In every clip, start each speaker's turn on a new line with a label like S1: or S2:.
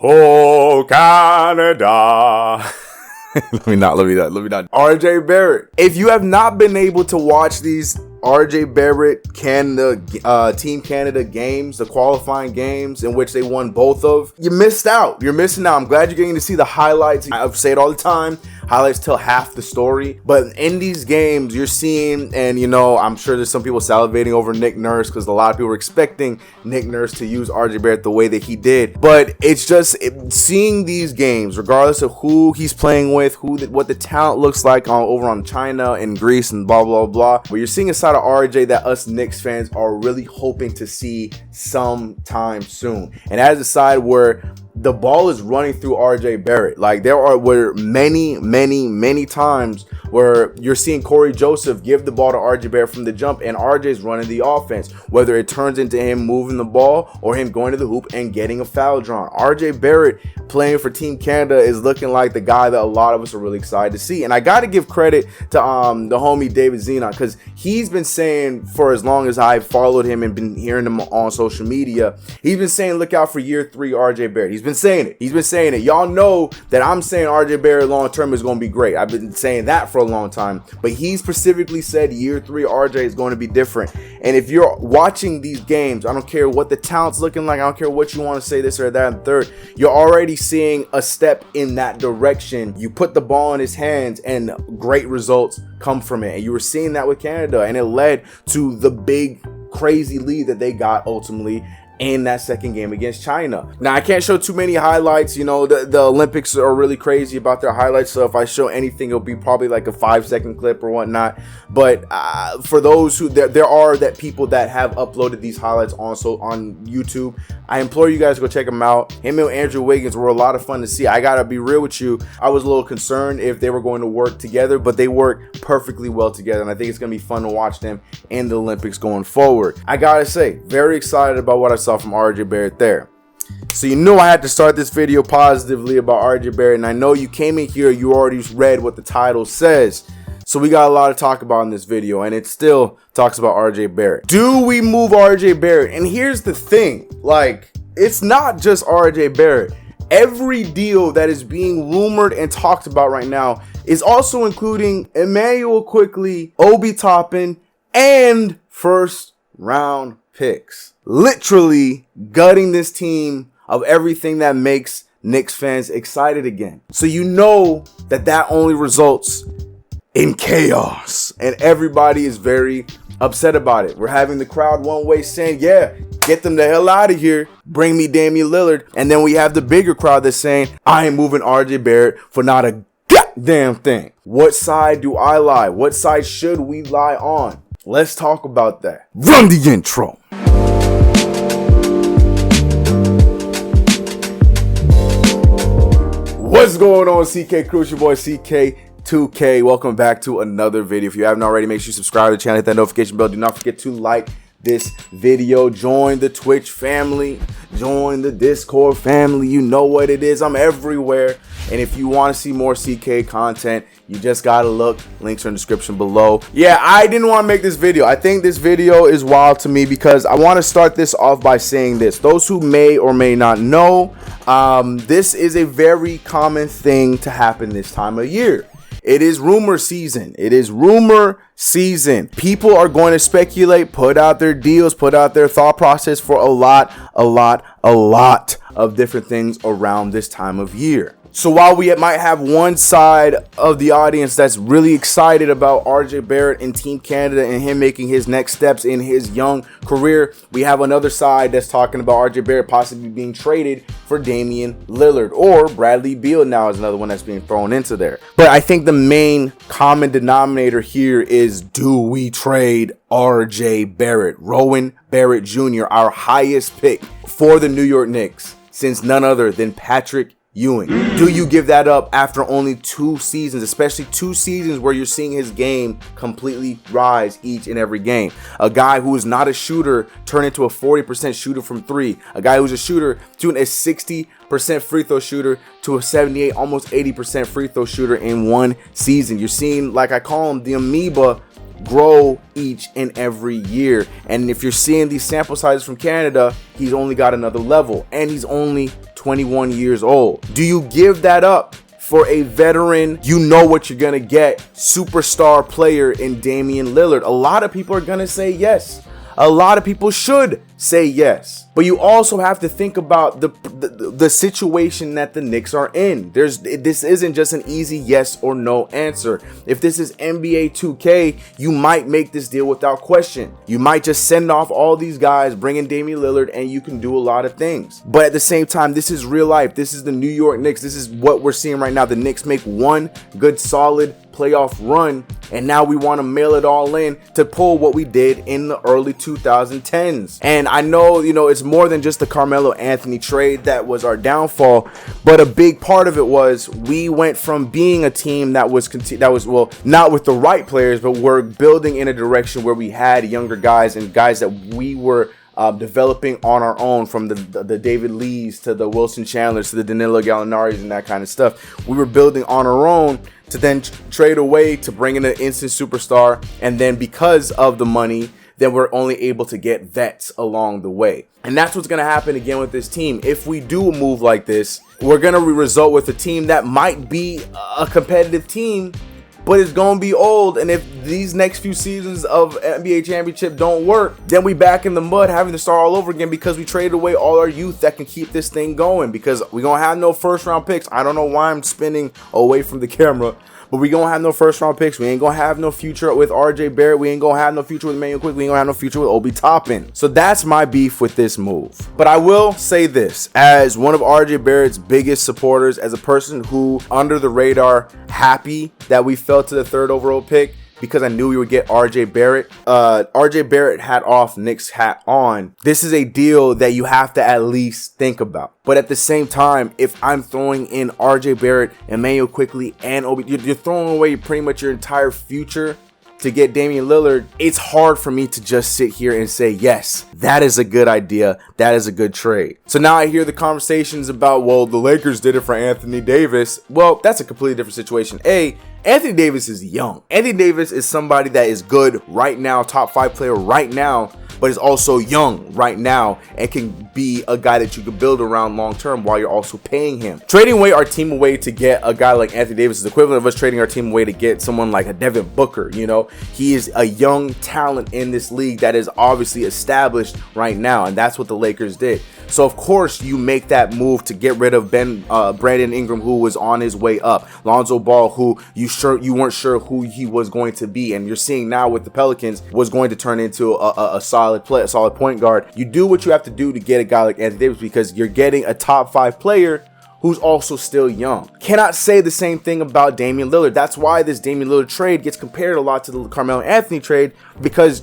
S1: Oh, Canada. Let me not. RJ Barrett. If you have not been able to watch these RJ Barrett Team Canada games, the qualifying games in which they won both of, you missed out. You're missing out. I'm glad you're getting to see the highlights. I say it all the time. Highlights tell half the story. But in these games, you're seeing, and you know, I'm sure there's some people salivating over Nick Nurse because a lot of people were expecting Nick Nurse to use RJ Barrett the way that he did. But it's just seeing these games, regardless of who he's playing with, what the talent looks like over on China and Greece and blah, blah, blah. But you're seeing a side of RJ that us Knicks fans are really hoping to see sometime soon. And as a side where the ball is running through RJ Barrett. Like were many times where you're seeing Corey Joseph give the ball to RJ Barrett from the jump and RJ's running the offense, whether it turns into him moving the ball or him going to the hoop and getting a foul drawn. RJ Barrett playing for Team Canada is looking like the guy that a lot of us are really excited to see. And I got to give credit to the homie David Zenon, because he's been saying for as long as I've followed him and been hearing him on social media, he's been saying look out for year 3 RJ Barrett. He's been saying it. Y'all know that I'm saying RJ Barrett long term is going to be great. I've been saying that for a long time, but he specifically said year 3 RJ is going to be different. And if you're watching these games, I don't care what the talent's looking like, I don't care what you want to say, this or that and third, you're already seeing a step in that direction. You put the ball in his hands and great results come from it. And you were seeing that with Canada, and it led to the big crazy lead that they got ultimately in that second game against China. Now, I can't show too many highlights. You know, the Olympics are really crazy about their highlights, so if I show anything, it'll be probably like a 5-second clip or whatnot. But for those who there are people that have uploaded these highlights also on YouTube, I implore you guys to go check them out. Him and Andrew Wiggins were a lot of fun to see. I gotta be real with you, I was a little concerned if they were going to work together, but they work perfectly well together, and I think it's gonna be fun to watch them in the Olympics going forward. I gotta say, very excited about what I saw from RJ Barrett there. So you know I had to start this video positively about RJ Barrett, and I know you came in here, you already read what the title says. So we got a lot to talk about in this video, and it still talks about RJ Barrett. Do we move RJ Barrett? And here's the thing, like, it's not just RJ Barrett. Every deal that is being rumored and talked about right now is also including Immanuel Quickley Obi Toppin and first round picks. Literally gutting this team of everything that makes Knicks fans excited again. So you know that only results in chaos, and everybody is very upset about it. We're having the crowd one way saying, yeah, get them the hell out of here, bring me Damian Lillard. And then we have the bigger crowd that's saying, I ain't moving RJ Barrett for not a goddamn thing. What side do I lie? What side should we lie on? Let's talk about that. Run the intro. What's going on, CK Crew? It's your boy CK2K. Welcome back to another video. If you haven't already, make sure you subscribe to the channel, hit that notification bell. Do not forget to like this video. Join the Twitch family. Join the Discord family. You know what it is. I'm everywhere. And if you want to see more CK content, you just gotta look. Links are in the description below. Yeah, I didn't want to make this video. I think this video is wild to me because I want to start this off by saying this. Those who may or may not know, this is a very common thing to happen this time of year. It is rumor season. It is rumor season. People are going to speculate, put out their deals, put out their thought process for a lot of different things around this time of year. So while we might have one side of the audience that's really excited about RJ Barrett and Team Canada and him making his next steps in his young career, we have another side that's talking about RJ Barrett possibly being traded for Damian Lillard, or Bradley Beal now is another one that's being thrown into there. But I think the main common denominator here is, do we trade RJ Barrett? Rowan Barrett Jr., our highest pick for the New York Knicks since none other than Patrick Ewing. Do you give that up after only 2 seasons, especially 2 seasons where you're seeing his game completely rise each and every game? A guy who is not a shooter turn into a 40% shooter from 3. A guy who's a shooter to a 60% free throw shooter to a 78, almost 80% free throw shooter in 1 season. You're seeing, like I call him, the amoeba grow each and every year. And if you're seeing these sample sizes from Canada, he's only got another level, and he's only 21 years old. Do you give that up for a veteran, you know what you're gonna get, superstar player in Damian Lillard? A lot of people are gonna say yes. A lot of people should say yes. But you also have to think about the situation that the Knicks are in. This isn't just an easy yes or no answer. If this is NBA 2K, you might make this deal without question. You might just send off all these guys, bring in Damian Lillard, and you can do a lot of things. But at the same time, this is real life. This is the New York Knicks. This is what we're seeing right now. The Knicks make one good solid playoff run, and now we want to mail it all in to pull what we did in the early 2010s. And I know, it's more than just the Carmelo Anthony trade that was our downfall, but a big part of it was we went from being a team that was well, not with the right players, but we're building in a direction where we had younger guys and guys that we were developing on our own, from the David Lees to the Wilson Chandlers to the Danilo Gallinaris and that kind of stuff. We were building on our own to then trade away to bring in an instant superstar, and then because of the money, then we're only able to get vets along the way. And that's what's going to happen again with this team. If we do a move like this, we're going to result with a team that might be a competitive team, but it's going to be old. And if these next few seasons of NBA championship don't work, then we back in the mud having to start all over again, because we traded away all our youth that can keep this thing going, because we're going to have no first round picks. I don't know why I'm spinning away from the camera, but we gonna have no first round picks. We ain't gonna have no future with RJ Barrett. We ain't gonna have no future with Immanuel Quickley. We ain't gonna have no future with Obi Toppin. So that's my beef with this move. But I will say this, as one of RJ Barrett's biggest supporters, as a person who under the radar happy that we fell to the 3rd overall pick, because I knew we would get RJ Barrett. RJ Barrett hat off, Knicks hat on. This is a deal that you have to at least think about. But at the same time, if I'm throwing in RJ Barrett, Immanuel Quickley, and Obi, you're throwing away pretty much your entire future to get Damian Lillard. It's hard for me to just sit here and say, yes, that is a good idea. That is a good trade. So now I hear the conversations about, well, the Lakers did it for Anthony Davis. Well, that's a completely different situation. Anthony Davis is young. Anthony Davis is somebody that is good right now, top 5 player right now, but is also young right now and can be a guy that you can build around long term while you're also paying him. Trading away our team away to get a guy like Anthony Davis is the equivalent of us trading our team away to get someone like a Devin Booker. He is a young talent in this league that is obviously established right now, and that's what the Lakers did. So of course you make that move to get rid of Brandon Ingram, who was on his way up, Lonzo Ball, who you weren't sure who he was going to be, and you're seeing now with the Pelicans was going to turn into a solid point guard. You do what you have to do to get a guy like Anthony Davis, because you're getting a top 5 player who's also still young. Cannot say the same thing about Damian Lillard. That's why this Damian Lillard trade gets compared a lot to the Carmelo Anthony trade, because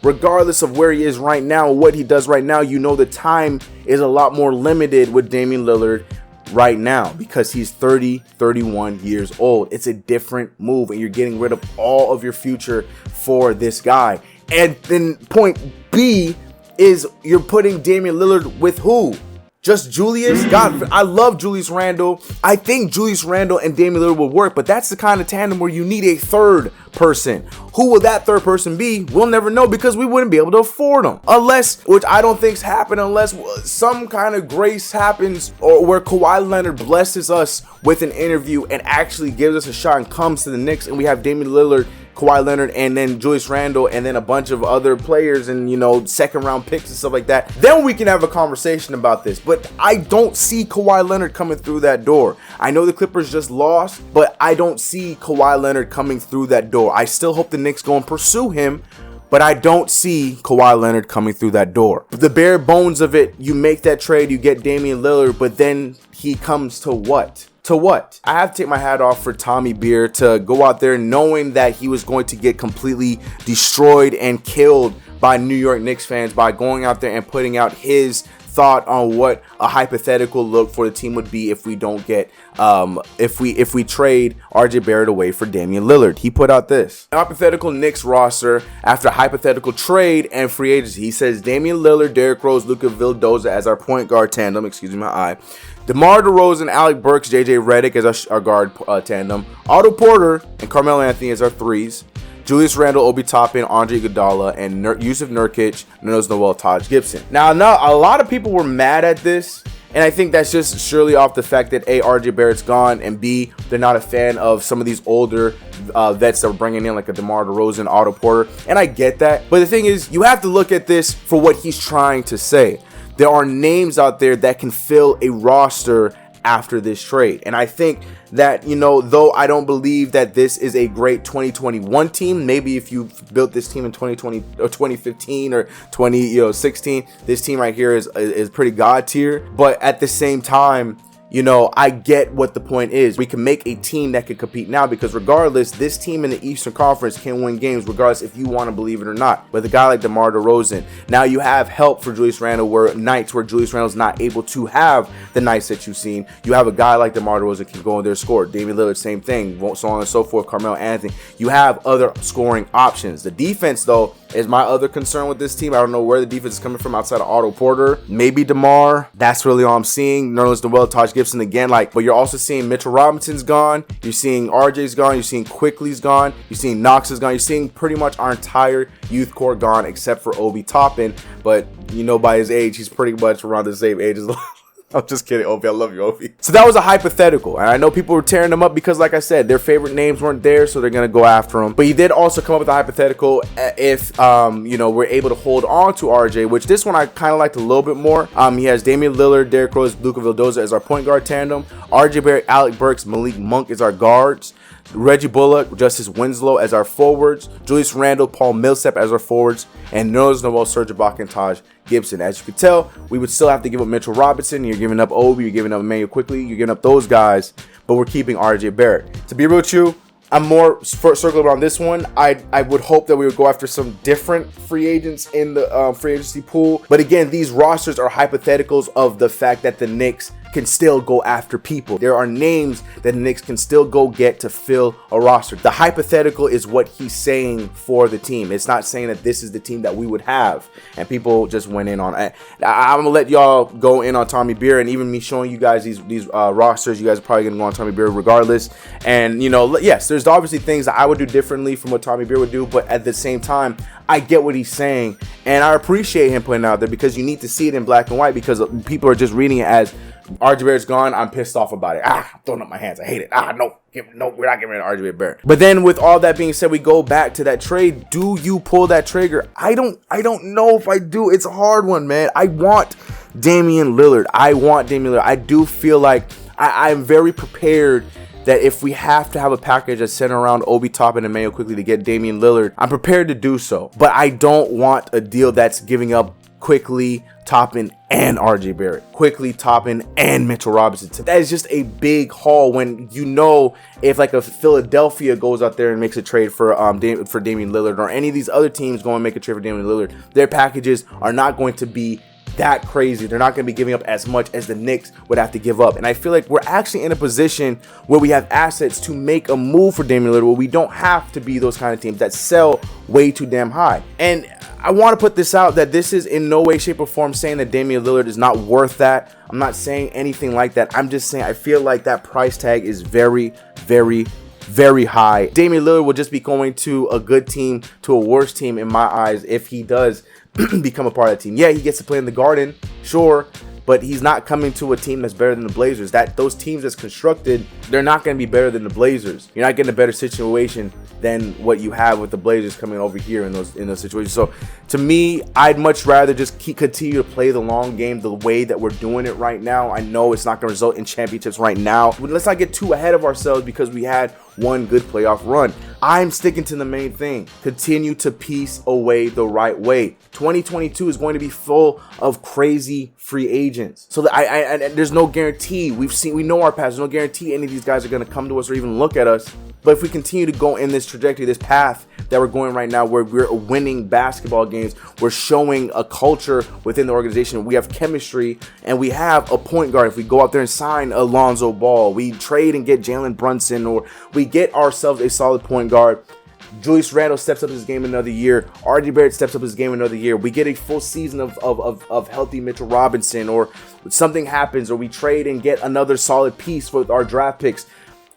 S1: regardless of where he is right now, what he does right now, the time is a lot more limited with Damian Lillard right now, because he's 31 years old. It's a different move, and you're getting rid of all of your future for this guy. And then point B is you're putting Damian Lillard with who? Just Julius? God, I love Julius Randle. I think Julius Randle and Damian Lillard will work, but that's the kind of tandem where you need a third person. Who will that third person be? We'll never know, because we wouldn't be able to afford them. Unless, which I don't think's happened, unless some kind of grace happens, or where Kawhi Leonard blesses us with an interview and actually gives us a shot and comes to the Knicks, and we have Damian Lillard, Kawhi Leonard, and then Julius Randle, and then a bunch of other players and, second round picks and stuff like that. Then we can have a conversation about this. But I don't see Kawhi Leonard coming through that door. I know the Clippers just lost, but I don't see Kawhi Leonard coming through that door. I still hope the Knicks go and pursue him, but I don't see Kawhi Leonard coming through that door. The bare bones of it, you make that trade, you get Damian Lillard, but then he comes to what? I have to take my hat off for Tommy Beer to go out there knowing that he was going to get completely destroyed and killed by New York Knicks fans by going out there and putting out his thought on what a hypothetical look for the team would be if we don't get if we trade RJ Barrett away for Damian Lillard. He put out this hypothetical Knicks roster after a hypothetical trade and free agency. He says Damian Lillard, Derrick Rose, Luka Vildoza as our point guard tandem. Excuse me, my eye. DeMar DeRozan, Alec Burks, JJ Redick as our guard tandem. Otto Porter and Carmelo Anthony as our threes. Julius Randle, Obi Toppin, Andre Iguodala, and Yusuf Nurkic, Nerlens Noel, Taj Gibson. Now, a lot of people were mad at this, and I think that's just surely off the fact that A, RJ Barrett's gone, and B, they're not a fan of some of these older vets that we're bringing in, like a DeMar DeRozan, Otto Porter, and I get that. But the thing is, you have to look at this for what he's trying to say. There are names out there that can fill a roster after this trade. And I think that, though I don't believe that this is a great 2021 team, maybe if you built this team in 2020 or 2015 or 2016, this team right here is pretty god tier. But at the same time, I get what the point is. We can make a team that can compete now, because regardless, this team in the Eastern Conference can win games regardless if you want to believe it or not. With a guy like DeMar DeRozan, now you have help for Julius Randle where nights where Julius Randle's not able to have the nights that you've seen. You have a guy like DeMar DeRozan can go in there and score. Damian Lillard, same thing, so on and so forth. Carmelo Anthony. You have other scoring options. The defense, though, is my other concern with this team. I don't know where the defense is coming from outside of Otto Porter. Maybe DeMar. That's really all I'm seeing. Nerlens Noel, Taj Gibson again. But you're also seeing Mitchell Robinson's gone. You're seeing RJ's gone. You're seeing Quickley's gone. You're seeing Knox is gone. You're seeing pretty much our entire youth core gone except for Obi Toppin. But by his age, he's pretty much around the same age as I'm just kidding, Obi. I love you, Obi. So that was a hypothetical. And I know people were tearing them up because, like I said, their favorite names weren't there, so they're going to go after them. But he did also come up with a hypothetical if, we're able to hold on to RJ, which this one I kind of liked a little bit more. He has Damian Lillard, Derrick Rose, Luka Vildoza as our point guard tandem. RJ Barrett, Alec Burks, Malik Monk as our guards. Reggie Bullock, Justice Winslow as our forwards, Julius Randle, Paul Millsap as our forwards, and Nerlens Noel, Serge Ibaka, and Taj Gibson. As you can tell, we would still have to give up Mitchell Robinson. You're giving up Obi, you're giving up Immanuel Quickley, you're giving up those guys, but we're keeping RJ Barrett. To be real with you, I'm more circling around this one. I would hope that we would go after some different free agents in the free agency pool. But again, these rosters are hypotheticals of the fact that the Knicks can still go after people. There are names that the Knicks can still go get to fill a roster. The hypothetical is what he's saying for the team. It's not saying that this is the team that we would have. And people just went in on it. I'm gonna let y'all go in on Tommy Beer, and even me showing you guys these rosters, you guys are probably gonna go on Tommy Beer regardless. And yes, there's obviously things that I would do differently from what Tommy Beer would do, but at the same time, I get what he's saying, and I appreciate him putting it out there because you need to see it in black and white, because people are just reading it as RJ Barrett's gone. I'm pissed off about it. I'm throwing up my hands. I hate it. No, we're not getting rid of RJ Barrett. But then with all that being said, we go back to that trade. Do you pull that trigger? I don't know if I do. It's a hard one, man. I want Damian Lillard. I do feel like I'm very prepared that if we have to have a package that's centered around Obi Toppin and Immanuel Quickley to get Damian Lillard, I'm prepared to do so. But I don't want a deal that's giving up Quickley, Toppin, and RJ Barrett. Quickley, Toppin, and Mitchell Robinson. That is just a big haul when if like a Philadelphia goes out there and makes a trade for Damian Lillard, or any of these other teams go and make a trade for Damian Lillard, their packages are not going to be that crazy. They're not going to be giving up as much as the Knicks would have to give up. And I feel like we're actually in a position where we have assets to make a move for Damian Lillard, where we don't have to be those kind of teams that sell way too damn high. And I want to put this out that this is in no way, shape, or form saying that Damian Lillard is not worth that. I'm not saying anything like that. I'm just saying I feel like that price tag is very, very, very high. Damian Lillard will just be going to a good team to a worse team in my eyes if he does become a part of the team. Yeah, he gets to play in the Garden, sure, but he's not coming to a team that's better than the Blazers. Those teams that's constructed, they're not going to be better than the Blazers. You're not getting a better situation than what you have with the Blazers coming over here in those situations. So to me, I'd much rather just continue to play the long game the way that we're doing it right now. I know it's not going to result in championships right now, but let's not get too ahead of ourselves because we had one good playoff run. I'm sticking to the main thing. Continue to piece away the right way. 2022 is going to be full of crazy free agents. So there's no guarantee. We know our past. There's no guarantee any of these guys are going to come to us or even look at us. But if we continue to go in this trajectory, this path that we're going right now, where we're winning basketball games, we're showing a culture within the organization, we have chemistry, and we have a point guard. If we go out there and sign Alonzo Ball, we trade and get Jalen Brunson, or we get ourselves a solid point guard, Julius Randle steps up his game another year, RJ Barrett steps up his game another year, we get a full season of healthy Mitchell Robinson, or something happens, or we trade and get another solid piece with our draft picks.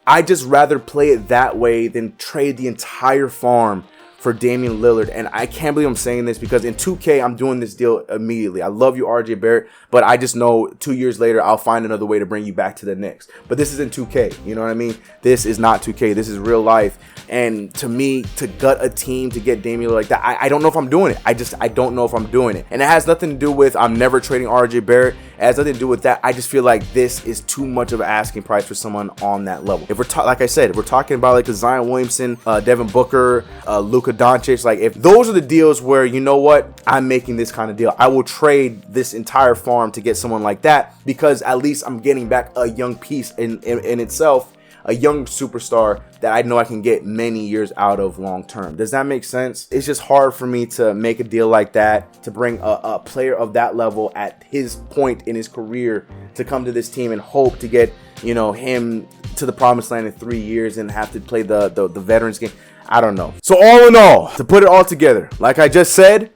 S1: I just rather play it that way than trade the entire farm for Damian Lillard. And I can't believe I'm saying this because in 2K, I'm doing this deal immediately. I love you, RJ Barrett, but I just know 2 years later, I'll find another way to bring you back to the Knicks. But this isn't 2K, you know what I mean? This is not 2K. This is real life. And to me, to gut a team to get Damian Lillard like that, I don't know if I'm doing it. I don't know if I'm doing it. And it has nothing to do with I'm never trading RJ Barrett. It has nothing to do with that. I just feel like this is too much of an asking price for someone on that level. If we're like I said, if we're talking about like a Zion Williamson, Devin Booker, Luka Doncic, like if those are the deals where, you know what, I'm making this kind of deal, I will trade this entire farm to get someone like that, because at least I'm getting back a young piece in itself, a young superstar that I know I can get many years out of long term. Does that make sense? It's just hard for me to make a deal like that, to bring a player of that level at his point in his career to come to this team and hope to get, you know, him to the promised land in 3 years and have to play the veterans game. I don't know. So all in all, to put it all together, like I just said,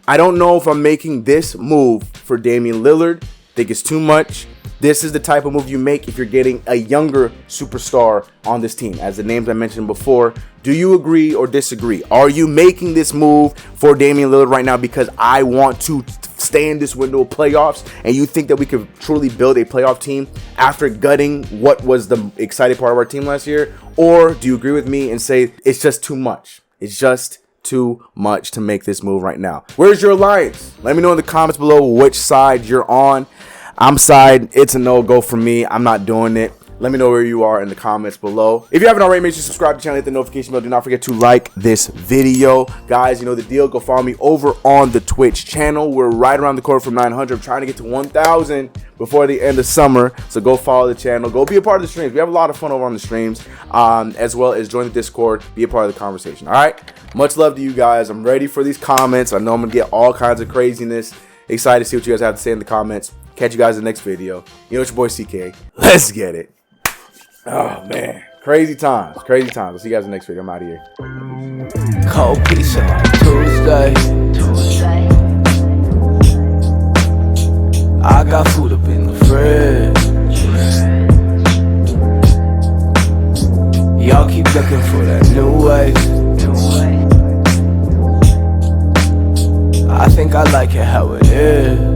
S1: I don't know if I'm making this move for Damian Lillard. I think it's too much. This is the type of move you make if you're getting a younger superstar on this team. As the names I mentioned before, do you agree or disagree? Are you making this move for Damian Lillard right now because I want to stay in this window of playoffs, and you think that we could truly build a playoff team after gutting what was the exciting part of our team last year? Or do you agree with me and say it's just too much? It's just too much to make this move right now. Where's your alliance? Let me know in the comments below which side you're on. I'm side, it's a no-go for me. I'm not doing it. Let me know where you are in the comments below. If you haven't already, make sure you subscribe to the channel, hit the notification bell. Do not forget to like this video. Guys, you know the deal. Go follow me over on the Twitch channel. We're right around the corner from 900. I'm trying to get to 1,000 before the end of summer. So go follow the channel. Go be a part of the streams. We have a lot of fun over on the streams, as well as join the Discord. Be a part of the conversation. All right? Much love to you guys. I'm ready for these comments. I know I'm going to get all kinds of craziness. Excited to see what you guys have to say in the comments. Catch you guys in the next video. You know it's your boy CK. Let's get it. Oh, man. Crazy times. Crazy times. I'll see you guys in the next video. I'm out of here.
S2: Cold pizza like Tuesday. I got food up in the fridge. Y'all keep looking for that new way. I think I like it how it is.